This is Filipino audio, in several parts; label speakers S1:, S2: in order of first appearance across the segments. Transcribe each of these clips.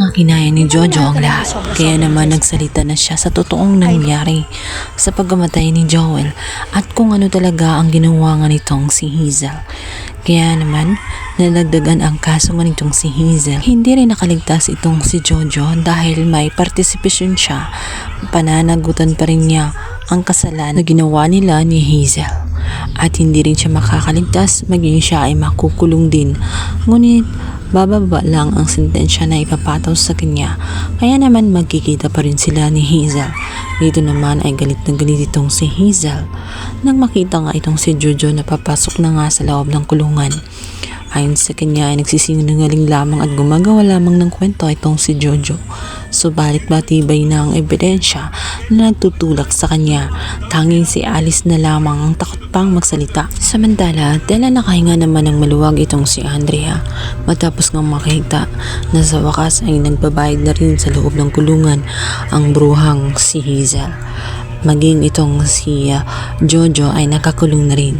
S1: nga kinaya ni Jojo ang lahat, kaya naman nagsalita na siya sa totoong nangyari sa pagkamatay ni Joel at kung ano talaga ang ginawa nga nitong si Hazel. Kaya naman, nadagdagan ang kaso nga nitong si Hazel. Hindi rin nakaligtas itong si Jojo dahil may partisipasyon siya. Pananagutan pa rin niya ang kasalanan na ginawa nila ni Hazel. At hindi rin siya makakaligtas, maging siya ay makukulong din. Ngunit, bababa lang ang sentensya na ipapataw sa kanya. Kaya naman magkikita pa rin sila ni Hazel. Dito naman ay galit na galit itong si Hazel. Nang makita nga itong si Jojo na papasok na nga sa loob ng kulungan. Ayon sa kanya ay nagsisinungaling lamang at gumagawa lamang ng kwento itong si Jojo. Subalit matibay na ang ebidensya na nagtutulak sa kanya. Tanging si Alice na lamang ang takot pang magsalita. Samantala, tela nakahinga naman ng maluwag itong si Andrea. Matapos nga makita na sa wakas ay nagbabayad na rin sa loob ng kulungan ang bruhang si Hazel. Maging itong si Jojo ay nakakulong na rin.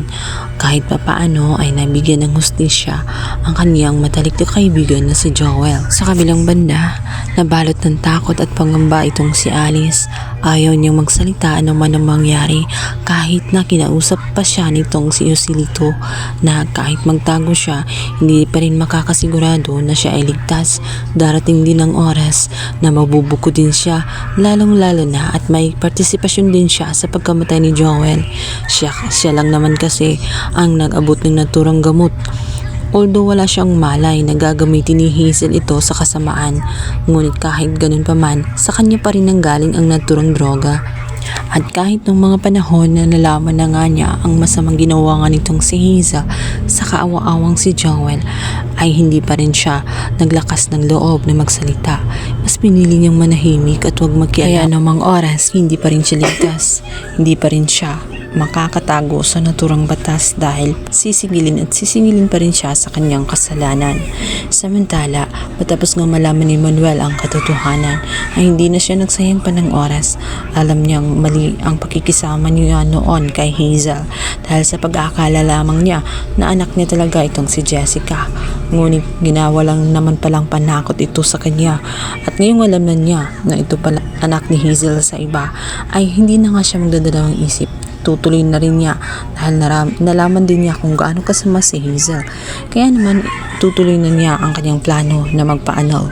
S1: Kahit papaano ay nabigyan ng hustisya ang kaniyang matalik na kaibigan na si Joel. Sa kabilang banda, nabalot ng takot at pangamba itong si Alice. Ayaw niyang magsalita anuman ang mangyari kahit na kinausap pa siya nitong si Joselito na kahit magtago siya, hindi pa rin makakasigurado na siya ay ligtas. Darating din ang oras na mabubuko din siya, lalong-lalo na at may partisipasyon din siya sa pagkamatay ni Joel. Siya lang naman kasi ang nag-abot ng naturang gamot. Although wala siyang malay na gagamitin ni Hazel ito sa kasamaan, ngunit kahit ganun pa man, sa kanya pa rin nanggaling ang naturang droga. At kahit nung mga panahon na nalaman na nga niya ang masamang ginawa nga nitong si Hazel sa kaawa-awang si Joel, ay hindi pa rin siya naglakas ng loob na magsalita. Mas pinili niyang manahimik at huwag magkialam. Kaya namang oras, hindi pa rin siya ligtas. Hindi pa rin siya makakatago sa naturang batas dahil sisingilin pa rin siya sa kanyang kasalanan. Samantala, matapos nga malaman ni Manuel ang katotohanan, ay hindi na siya nagsayang pa ng oras. Alam niyang mali ang pakikisama niya noon kay Hazel dahil sa pag-aakala lamang niya na anak niya talaga itong si Jessica. Ngunit ginawa lang naman palang panakot ito sa kanya at ngayong alam na niya na ito pala anak ni Hazel sa iba, ay hindi na nga siya magdadalawang isip. Tutuloy na rin niya dahil nalaman din niya kung gaano kasama si Hazel. Kaya naman tutuloy na niya ang kanyang plano na magpaanal